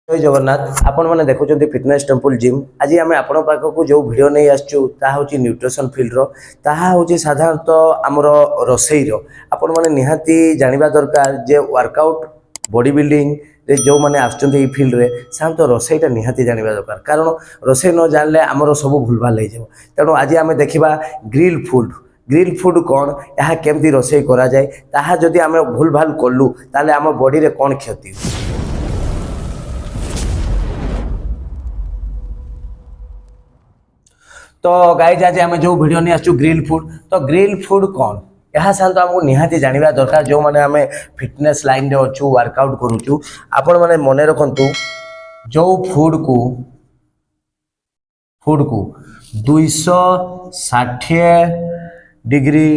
जय जगन्नाथ आपण मैंने देखुं फिटनेस टेम्पल जिम आज आम आपण पाखक जो भिड नहीं आसचु न्यूट्रिशन फील्ड रोचे साधारणतः आमर रोसईर आपण मैंने निहाती जानवा दरकार जे वर्कआउट बॉडी बिल्डिंग जो मैंने आसुँच फील्ड रे साधारणतः रोसईटा निहाती जानवा दरकार कारण रोसई न जानले आमर सब भूलभाल हो तेणु आज आम देखा ग्रिल फूड कौन यह केमती रोसई करा जाए ताहा जदि आम भूल भाल कलु ताले आम बॉडी रे कौन क्षति। तो गाइज आज आम जो वीडियो नहीं आसचु ग्रिल फूड तो ग्रिल फूड कौन यह साधारणतः आमको निहाती जानवा दरकार जो मैंने आम फिटनेस लाइन रे अच्छु वर्कआउट करूचु आपण मैंने मन रखु जो फूड को 260 डिग्री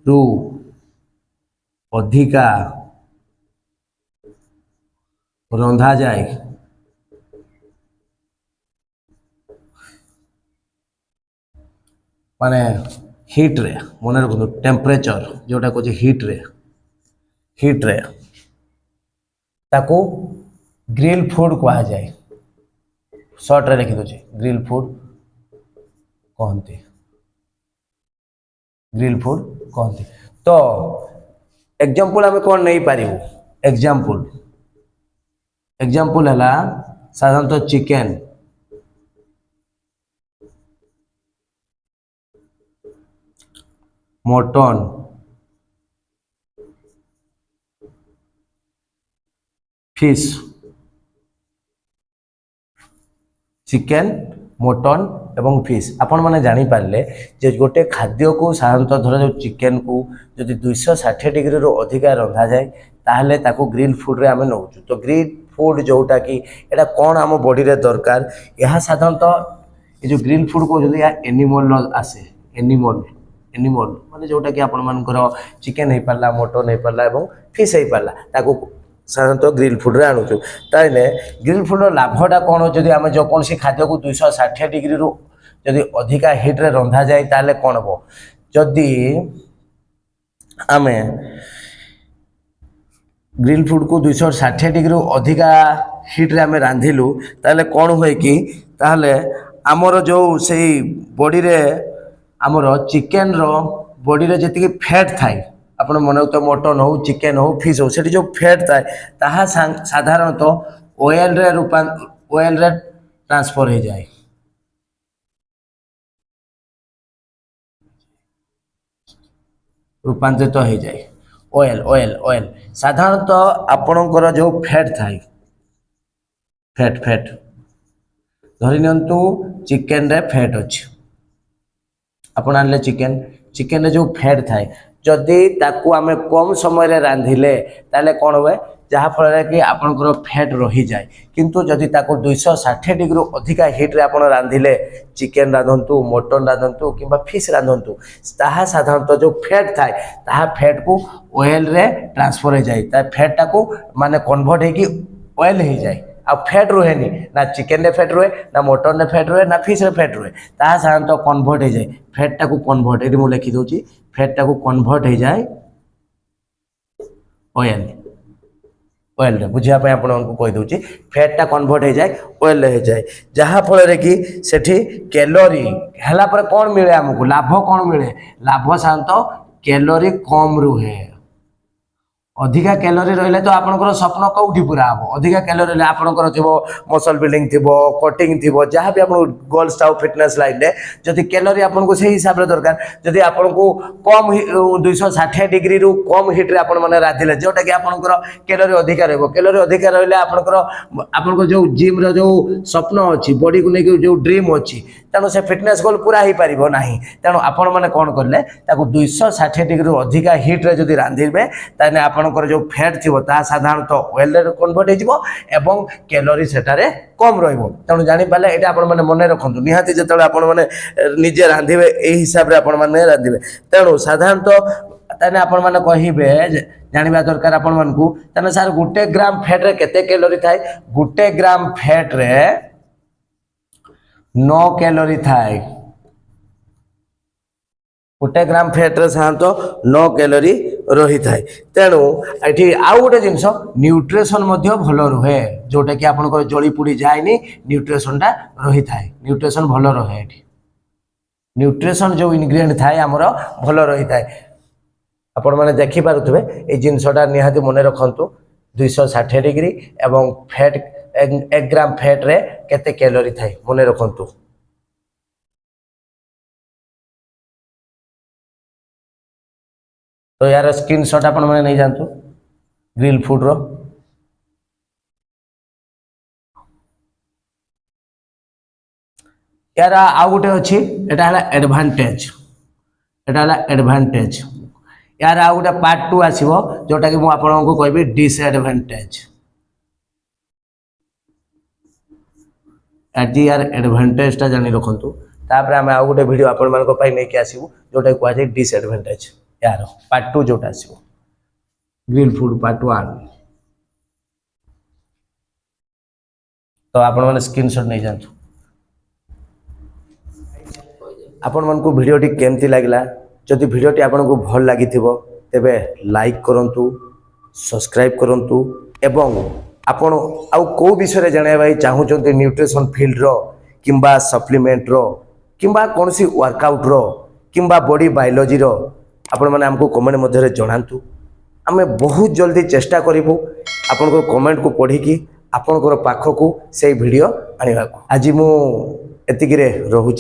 रु अधिका रंधा जाए माने हीट रे मन रखु टेम्परेचर जोटा कह हीट रे ताकू ग्रिल फूड कहा जाए शॉर्ट रे लिखि दउछि ग्रिल फूड कहते ग्रिल फूड कहते। तो एग्जांपल आम कौन नहीं पारू एग्जांपल है साधारणतः chicken mutton fish chicken mutton एवं फिश आपण मैंने जानी पारे जे गोटे खाद्य को साधारणतः धर जो चिकेन को जदि 260 डिग्री रो अधिका रंधा जाए ताहले ताको ग्रिल फूड रे आमे नौचु। तो ग्रिल फूड जोटा कि एटा कौन आम बॉडी रे दरकार यह साधारणतः ये जो ग्रिल फूड को जदि एनिमल आसे एनिमल माने जोटा कि आपण मानकर चिकेन हो पारा मटन हो पारा एवं फिश हो पारा ताको साधारणतः ग्रिल फूड रे आणुचु। ताइने ग्रिल फूड लाभटा कौन जदि आम जो कौन सी खाद्य को 260 डिग्री रु जदि अधिका हीट रे रंधा जाए ताले कौन हम जदि आमे ग्रिल फूड को 260 डिग्री अधिका हीट रे आमे रांधिलु ताले कौन हुए कि ताले आमर जो से बॉडी रे आमर चिकेन रो बॉडी रे जति फैट थाए आपण मन तो मटन हो चिकेन हो फिश हो से जो फैट थाए ताहा साधारणतः ऑयल रे ट्रांसफर हो जाए रूपांतरित हो जाए ऑयल साधारणतः आपणकर जो फैट थाए फैट धरि नियंतु चिकेन रे फैट अच्छे आपण आनले चिकेन रे जो फैट थाए जदि ताकू आमे कम समय रे रांधिले ताले कौन हुए जहाँफल कि आपणकर फैट रही जाए किंतु जदि ताकू 260 डिग्री अधिका हीट रे आपण रांधिले चिकेन रांधतु मटन रांधतु किंबा फिश रांधतु ताहा साधारणतः जो फैट थाए ताहा फैट को ऑयल रे ट्रांसफर हो जाए फैट टाकू माने कन्वर्ट होगी ऑयल हो जाए आ फैट रुहे ना चिकेन रे फैट रुहे ना मटन रे फैट रुहे ना फिश रे फैट रुहे ताहा साधारणतः कन्वर्ट हो जाए फैट टाकू कन्वर्ट ये मुझे लिखि दूची फैट टाकू कन्वर्ट हो जाए ऑयल रे बुझापी आपको कही दूची फैट टा कन्वर्ट हो जाए ऑयल हो जाए जहाँफल कि सेठी कैलोरी है कौन मिले आमको लाभ कौन मिले लाभ साधारणतः कैलोरी कम रुहे अधिका कैलोरी रहिले तो आपनकर स्वप्न कौटी पूरा हम अधिका कैलोरी रहिले आपनकर थिबो मसल बिल्डिंग थिबो कटिंग थिबो जहाँ भी आपन गोल्स टाउ फिटनेस लाइन रे जदि कैलोरी आपनको से हिसाब रे दरकार जदि आपनको कम 260 डिग्री रु कम हीट रे आपन माने राधिले जोटा कि आपनकर कैलोरी अधिका रहबो कैलोरी अधिका रहिले आपनकर जो जिम रो जो स्वप्न अछि बॉडी को लेके जो ड्रीम अछि तेणु से फिटनेस गोल पूरा ही पारिबो नाही तेणु आपण माने कोन करले ताको 260 डिग्री रु अधिका हीट रे जदि रांधिबे ताने आपण जो फैट थी साधारणतः ऑयल रे कन्वर्ट हो कैलोरी सेटारे कम रहिबो तेणु जानि पाले एटा आपण माने मन रखंतु निहाती जेतले आपण माने निजे रांधिबे एही हिसाब रे आपण माने रांधिबे तेणु साधारणतः ताने आपण माने कहिबे जानिबा दरकार आपण मानकू ताने सर 1 ग्राम फैट रे केते कैलोरी थाए 1 ग्राम फैट रे 9 कैलोरी थाए 1 ग्राम फैट रे साधारणतः 9 कैलोरी रही थाए तेणु ये आउ गोटे जिनस न्यूट्रिशन भल रुहे जोटा कि आपंकर जली पुड़ी जाए न्यूट्रिशनटा रही थाए न्यूट्रिशन भल रहे ये न्यूट्रिशन जो इनग्रेडिएंट थाए आमर भल रही थाए आपण मैंने देखिपे ये जिनसटा निहाती मन रखु 260 डिग्री एवं फैट 1 ग्राम फैट रे केते कैलोरी थाए मन रखु तो यार स्क्रीनशॉट आपण मैंने नहीं जानतु ग्रिल फूड रो यार आउ गोटे अच्छी एटा हला एडवांटेज एटा हला एडवांटेज यार आउ गोटे पार्ट 2 आसीबो जोटा कि मु आपन को कहबी डिसएडवांटेज आज यार एडवांटेज ता जानि रखंतु तापर हम आउ गोटे वीडियो आपण मान को पाई नै के आसीबो जोटा को आजे डिसएडवांटेज यार पार्ट 2 जोटा आसीबो ग्रिल फूड पार्ट 1 तो आपण माने स्क्रीनशॉट नै जानतु आपण मन को वीडियो टी केमती लागला जदि वीडियो टी आपण को भल लागि थिबो तेबे लाइक करंतु सब्सक्राइब करंतु एवं आपण आउ को विषय रे जाने भाई चाहू चंती न्यूट्रिशन फील्ड रो किंबा सप्लीमेंट रो किंबा कोनसी वर्कआउट रो किंबा बॉडी बायोलॉजी रो आपण माने हमको कमेंट मध्ये रे जणांतु आमे बहुत जल्दी चेष्टा करिवु आपण को कमेंट को पढी की आपण को पाखो को से वीडियो आनिबा को आज मु एतिकी रे रहू।